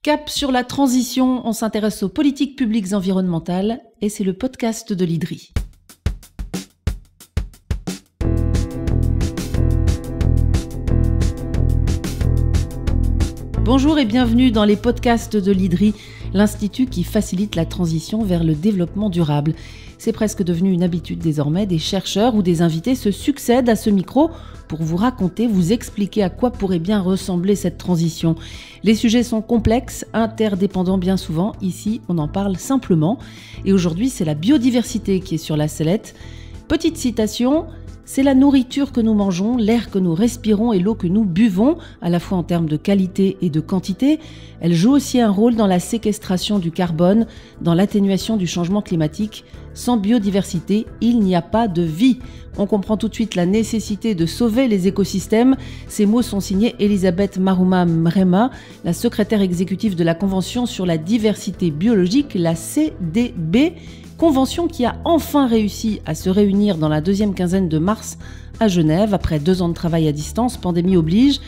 Cap sur la transition, on s'intéresse aux politiques publiques environnementales et c'est le podcast de l'IDRI. Bonjour et bienvenue dans les podcasts de l'IDRI, l'institut qui facilite la transition vers le développement durable. C'est presque devenu une habitude désormais, des chercheurs ou des invités se succèdent à ce micro pour vous raconter, vous expliquer à quoi pourrait bien ressembler cette transition. Les sujets sont complexes, interdépendants bien souvent. Ici, on en parle simplement. Et aujourd'hui, c'est la biodiversité qui est sur la sellette. Petite citation, c'est la nourriture que nous mangeons, l'air que nous respirons et l'eau que nous buvons, à la fois en termes de qualité et de quantité. Elle joue aussi un rôle dans la séquestration du carbone, dans l'atténuation du changement climatique. Sans biodiversité, il n'y a pas de vie. On comprend tout de suite la nécessité de sauver les écosystèmes. Ces mots sont signés Elisabeth Maruma Mrema, la secrétaire exécutive de la Convention sur la diversité biologique, la CDB, convention qui a enfin réussi à se réunir dans la deuxième quinzaine de mars à Genève, après 2 ans de travail à distance, pandémie oblige.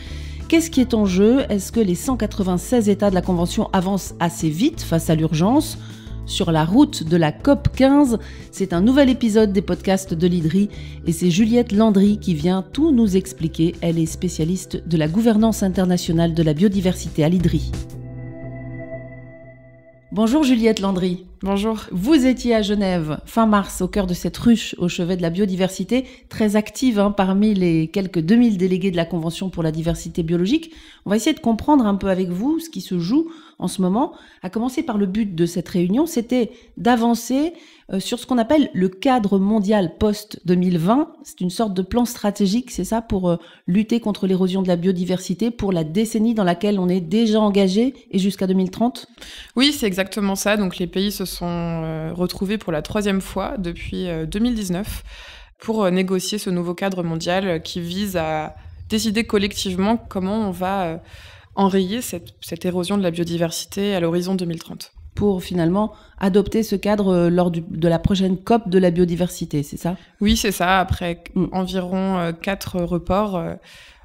Qu'est-ce qui est en jeu ? Est-ce que les 196 États de la Convention avancent assez vite face à l'urgence ? Sur la route de la COP15, c'est un nouvel épisode des podcasts de l'IDRI et c'est Juliette Landry qui vient tout nous expliquer. Elle est spécialiste de la gouvernance internationale de la biodiversité à l'IDRI. Bonjour Juliette Landry. Bonjour. Vous étiez à Genève fin mars au cœur de cette ruche au chevet de la biodiversité, très active parmi les quelques 2000 délégués de la Convention pour la diversité biologique. On va essayer de comprendre un peu avec vous ce qui se joue en ce moment. À commencer par le but de cette réunion, c'était d'avancer sur ce qu'on appelle le cadre mondial post-2020. C'est une sorte de plan stratégique, c'est ça, pour lutter contre l'érosion de la biodiversité pour la décennie dans laquelle on est déjà engagé et jusqu'à 2030 ? Oui, c'est exactement ça. Donc les pays se sont retrouvés pour la 3e fois depuis 2019 pour négocier ce nouveau cadre mondial qui vise à décider collectivement comment on va enrayer cette érosion de la biodiversité à l'horizon 2030. Pour finalement adopter ce cadre lors de la prochaine COP de la biodiversité, c'est ça ? Oui, c'est ça. Après environ 4 reports,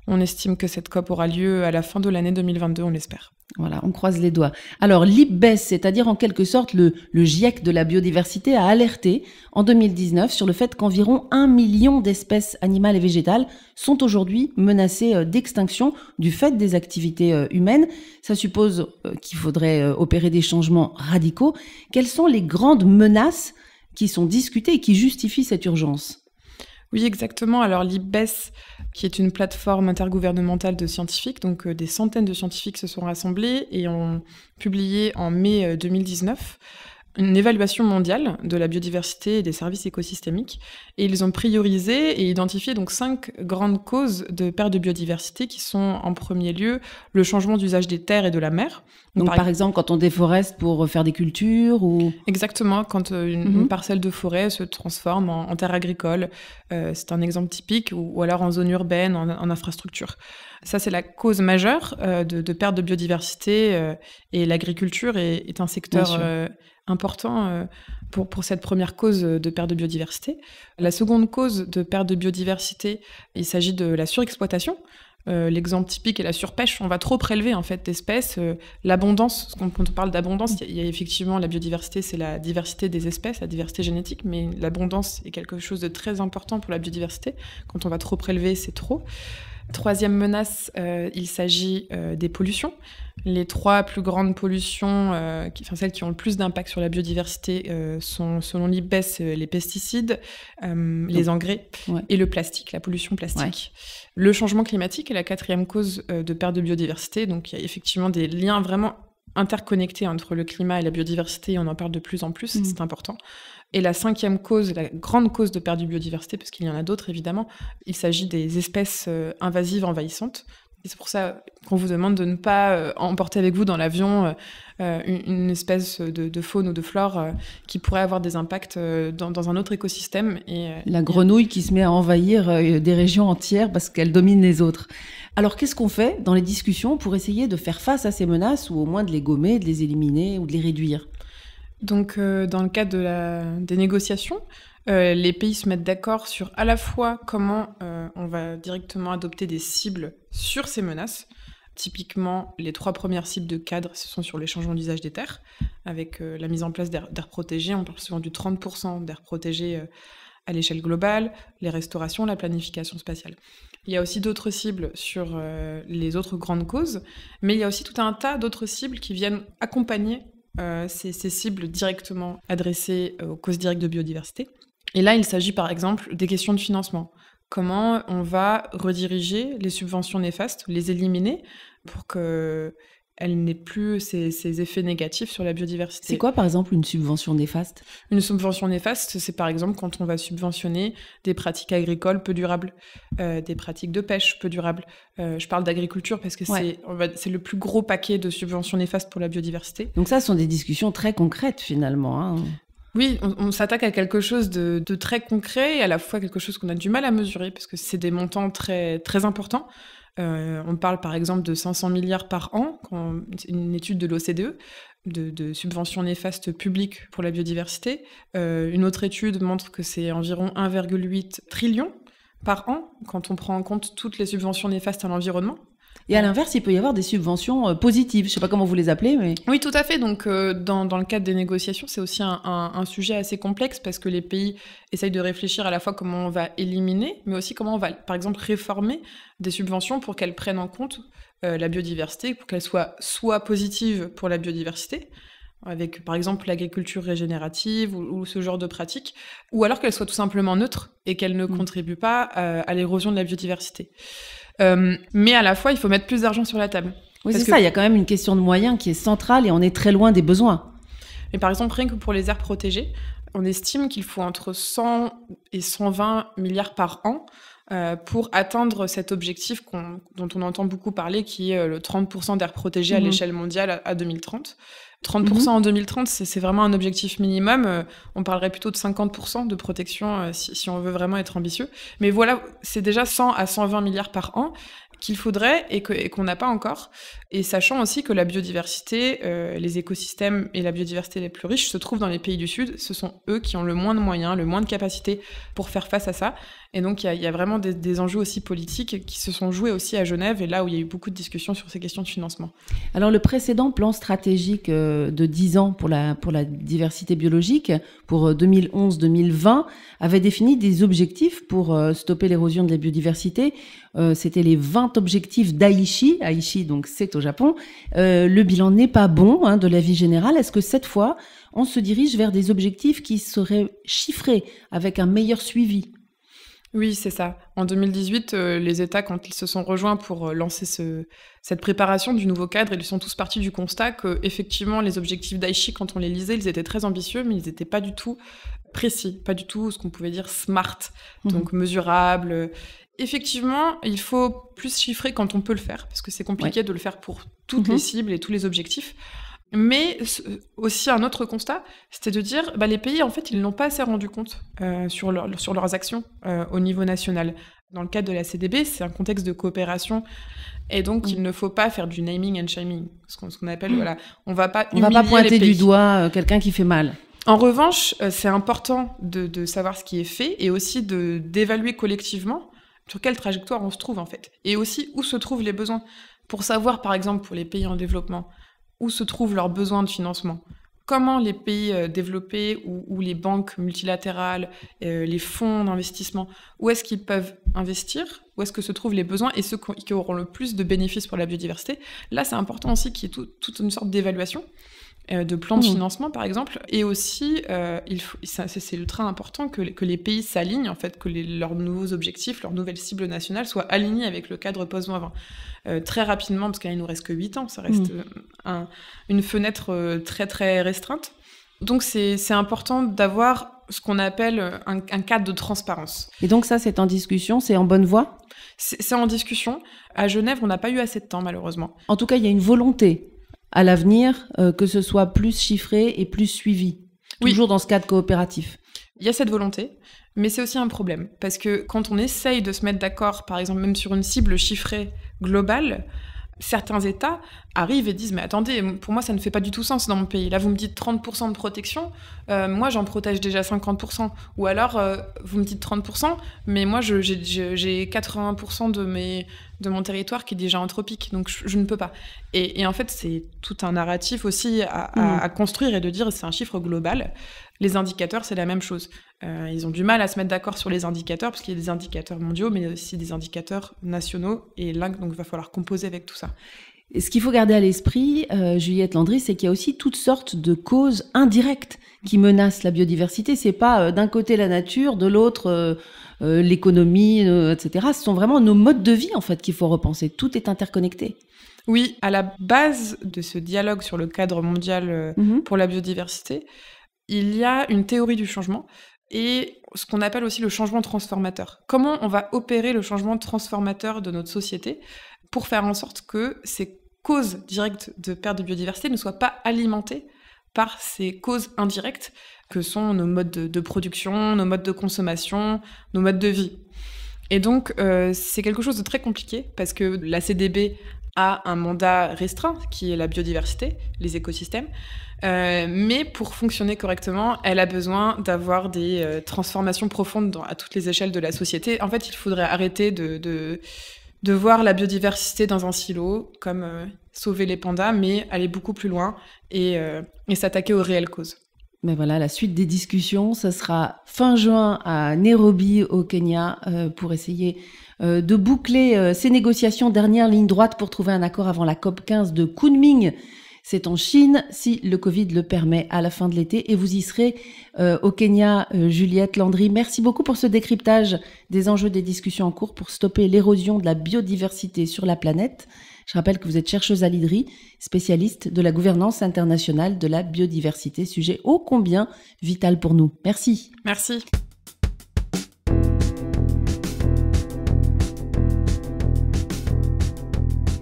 on estime que cette COP aura lieu à la fin de l'année 2022, on l'espère. Voilà, on croise les doigts. Alors l'IPBES, c'est-à-dire en quelque sorte le GIEC de la biodiversité, a alerté en 2019 sur le fait qu'environ 1 million d'espèces animales et végétales sont aujourd'hui menacées d'extinction du fait des activités humaines. Ça suppose qu'il faudrait opérer des changements radicaux. Quelles sont les grandes menaces qui sont discutées et qui justifient cette urgence ? Oui, exactement. Alors l'IPBES, qui est une plateforme intergouvernementale de scientifiques, donc des centaines de scientifiques se sont rassemblés et ont publié en mai 2019 une évaluation mondiale de la biodiversité et des services écosystémiques. Et ils ont priorisé et identifié donc 5 grandes causes de perte de biodiversité qui sont en premier lieu le changement d'usage des terres et de la mer. Donc par exemple, quand on déforeste pour faire des cultures ou... Exactement, quand une parcelle de forêt se transforme en terre agricole, c'est un exemple typique, ou alors en zone urbaine, en infrastructure. Ça, c'est la cause majeure de perte de biodiversité et l'agriculture est un secteur important pour cette première cause de perte de biodiversité. La seconde cause de perte de biodiversité, il s'agit de la surexploitation. L'exemple typique est la surpêche. On va trop prélever en fait d'espèces. L'abondance, quand on parle d'abondance, il y a effectivement la biodiversité, c'est la diversité des espèces, la diversité génétique, mais l'abondance est quelque chose de très important pour la biodiversité. Quand on va trop prélever, c'est trop. Troisième menace, il s'agit des pollutions. Les 3 plus grandes pollutions, celles qui ont le plus d'impact sur la biodiversité, sont, selon l'IPBES, les pesticides, les engrais et le plastique, la pollution plastique. Ouais. Le changement climatique est la 4e cause de perte de biodiversité. Donc il y a effectivement des liens vraiment interconnectés entre le climat et la biodiversité, et on en parle de plus en plus, c'est important. Et la 5e cause, la grande cause de perte de biodiversité, parce qu'il y en a d'autres évidemment, il s'agit des espèces invasives envahissantes. Et c'est pour ça qu'on vous demande de ne pas emporter avec vous dans l'avion une espèce de faune ou de flore qui pourrait avoir des impacts dans un autre écosystème. La grenouille qui se met à envahir des régions entières parce qu'elle domine les autres. Alors qu'est-ce qu'on fait dans les discussions pour essayer de faire face à ces menaces ou au moins de les gommer, de les éliminer ou de les réduire ? Donc dans le cadre des négociations, les pays se mettent d'accord sur à la fois comment on va directement adopter des cibles sur ces menaces. Typiquement, les 3 premières cibles de cadre, ce sont sur les changements d'usage des terres, avec la mise en place d'aires protégées. On parle souvent du 30% d'aires protégées à l'échelle globale, les restaurations, la planification spatiale. Il y a aussi d'autres cibles sur les autres grandes causes, mais il y a aussi tout un tas d'autres cibles qui viennent accompagner ces cibles directement adressées aux causes directes de biodiversité. Et là, il s'agit par exemple des questions de financement. Comment on va rediriger les subventions néfastes, les éliminer pour qu'elles n'aient plus ces effets négatifs sur la biodiversité. C'est quoi, par exemple, une subvention néfaste ? Une subvention néfaste, c'est par exemple quand on va subventionner des pratiques agricoles peu durables, des pratiques de pêche peu durables. Je parle d'agriculture parce que c'est le plus gros paquet de subventions néfastes pour la biodiversité. Donc ça, ce sont des discussions très concrètes, finalement, hein. Oui, on s'attaque à quelque chose de très concret et à la fois quelque chose qu'on a du mal à mesurer parce que c'est des montants très, très importants. On parle par exemple de 500 milliards par an, une étude de l'OCDE, de subventions néfastes publiques pour la biodiversité. Une autre étude montre que c'est environ 1,8 trillion par an quand on prend en compte toutes les subventions néfastes à l'environnement. Et à l'inverse, il peut y avoir des subventions positives. Je ne sais pas comment vous les appelez, mais... Oui, tout à fait. Donc, dans le cadre des négociations, c'est aussi un sujet assez complexe parce que les pays essayent de réfléchir à la fois comment on va éliminer, mais aussi comment on va, par exemple, réformer des subventions pour qu'elles prennent en compte la biodiversité, pour qu'elles soient soit positives pour la biodiversité, avec, par exemple, l'agriculture régénérative ou ce genre de pratiques, ou alors qu'elles soient tout simplement neutres et qu'elles ne contribuent pas à l'érosion de la biodiversité. Mais à la fois, il faut mettre plus d'argent sur la table. Oui, c'est ça, il y a quand même une question de moyens qui est centrale et on est très loin des besoins. Mais par exemple, rien que pour les aires protégées, on estime qu'il faut entre 100 et 120 milliards par an pour atteindre cet objectif dont on entend beaucoup parler, qui est le 30% d'aires protégées à l'échelle mondiale à 2030. 30% en 2030, c'est vraiment un objectif minimum. On parlerait plutôt de 50% de protection si on veut vraiment être ambitieux. Mais voilà, c'est déjà 100 à 120 milliards par an qu'il faudrait et qu'on n'a pas encore. Et sachant aussi que la biodiversité, les écosystèmes et la biodiversité les plus riches se trouvent dans les pays du Sud. Ce sont eux qui ont le moins de moyens, le moins de capacités pour faire face à ça. Et donc, il y a vraiment des enjeux aussi politiques qui se sont joués aussi à Genève et là où il y a eu beaucoup de discussions sur ces questions de financement. Alors, le précédent plan stratégique de 10 ans pour la diversité biologique, pour 2011-2020, avait défini des objectifs pour stopper l'érosion de la biodiversité. C'était les 20 objectifs d'Aichi. Aichi, donc, c'est au Japon. Le bilan n'est pas bon de l'avis général. Est-ce que cette fois, on se dirige vers des objectifs qui seraient chiffrés avec un meilleur suivi ? Oui, c'est ça. En 2018, les États, quand ils se sont rejoints pour lancer cette préparation du nouveau cadre, ils sont tous partis du constat que, effectivement, les objectifs d'Aichi, quand on les lisait, ils étaient très ambitieux, mais ils n'étaient pas du tout précis, pas du tout ce qu'on pouvait dire smart, donc mesurable. Effectivement, il faut plus chiffrer quand on peut le faire, parce que c'est compliqué de le faire pour toutes les cibles et tous les objectifs. Mais aussi un autre constat, c'était de dire les pays, en fait, ils n'ont pas assez rendu compte sur leurs actions au niveau national. Dans le cadre de la CDB, c'est un contexte de coopération et donc il ne faut pas faire du naming and shaming, ce qu'on appelle, on va pas pointer du doigt quelqu'un qui fait mal. En revanche, c'est important de savoir ce qui est fait et aussi d'évaluer collectivement sur quelle trajectoire on se trouve en fait, et aussi où se trouvent les besoins, pour savoir par exemple pour les pays en développement, où se trouvent leurs besoins de financement. Comment les pays développés ou les banques multilatérales, les fonds d'investissement, où est-ce qu'ils peuvent investir, où est-ce que se trouvent les besoins et ceux qui auront le plus de bénéfices pour la biodiversité. Là, c'est important aussi qu'il y ait toute une sorte d'évaluation de plans de financement, par exemple. Et aussi, c'est ultra important que les pays s'alignent, en fait, que leurs nouveaux objectifs, leurs nouvelles cibles nationales soient alignées avec le cadre post-2020. Très rapidement, parce qu'il ne nous reste que 8 ans, ça reste une fenêtre très, très restreinte. Donc, c'est important d'avoir ce qu'on appelle un cadre de transparence. Et donc ça, c'est en discussion, c'est en bonne voie ? C'est en discussion. À Genève, on n'a pas eu assez de temps, malheureusement. En tout cas, il y a une volonté à l'avenir que ce soit plus chiffré et plus suivi, toujours dans ce cadre coopératif. Il y a cette volonté, mais c'est aussi un problème, parce que quand on essaye de se mettre d'accord, par exemple même sur une cible chiffrée globale, certains États arrivent et disent « mais attendez, pour moi ça ne fait pas du tout sens dans mon pays. Là vous me dites 30% de protection, moi j'en protège déjà 50%. Ou alors vous me dites 30%, mais moi j'ai 80% de mon territoire qui est déjà anthropique, donc je ne peux pas. Et en fait, c'est tout un narratif aussi à construire et de dire c'est un chiffre global. Les indicateurs, c'est la même chose. Ils ont du mal à se mettre d'accord sur les indicateurs, parce qu'il y a des indicateurs mondiaux, mais aussi des indicateurs nationaux, et là, donc il va falloir composer avec tout ça. Et ce qu'il faut garder à l'esprit, Juliette Landry, c'est qu'il y a aussi toutes sortes de causes indirectes qui menacent la biodiversité. C'est pas d'un côté la nature, de l'autre l'économie, etc. Ce sont vraiment nos modes de vie en fait qu'il faut repenser. Tout est interconnecté. Oui, à la base de ce dialogue sur le cadre mondial pour la biodiversité, il y a une théorie du changement et ce qu'on appelle aussi le changement transformateur. Comment on va opérer le changement transformateur de notre société pour faire en sorte que ces causes directes de perte de biodiversité ne soient pas alimentées par ces causes indirectes que sont nos modes de production, nos modes de consommation, nos modes de vie. Et donc, c'est quelque chose de très compliqué parce que la CDB a un mandat restreint qui est la biodiversité, les écosystèmes. Mais pour fonctionner correctement, elle a besoin d'avoir des transformations profondes à toutes les échelles de la société. En fait, il faudrait arrêter de voir la biodiversité dans un silo, comme sauver les pandas, mais aller beaucoup plus loin et s'attaquer aux réelles causes. Mais voilà, la suite des discussions, ça sera fin juin à Nairobi, au Kenya, pour essayer de boucler ces négociations. Dernière ligne droite pour trouver un accord avant la COP15 de Kunming. C'est en Chine, si le Covid le permet, à la fin de l'été. Et vous y serez au Kenya, Juliette Landry. Merci beaucoup pour ce décryptage des enjeux des discussions en cours pour stopper l'érosion de la biodiversité sur la planète. Je rappelle que vous êtes chercheuse à l'IDRI, spécialiste de la gouvernance internationale de la biodiversité, sujet ô combien vital pour nous. Merci. Merci.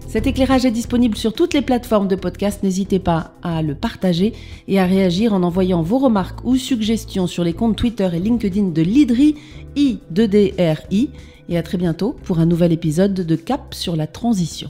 Cet éclairage est disponible sur toutes les plateformes de podcast. N'hésitez pas à le partager et à réagir en envoyant vos remarques ou suggestions sur les comptes Twitter et LinkedIn de l'IDRI, I2DRI. Et à très bientôt pour un nouvel épisode de Cap sur la transition.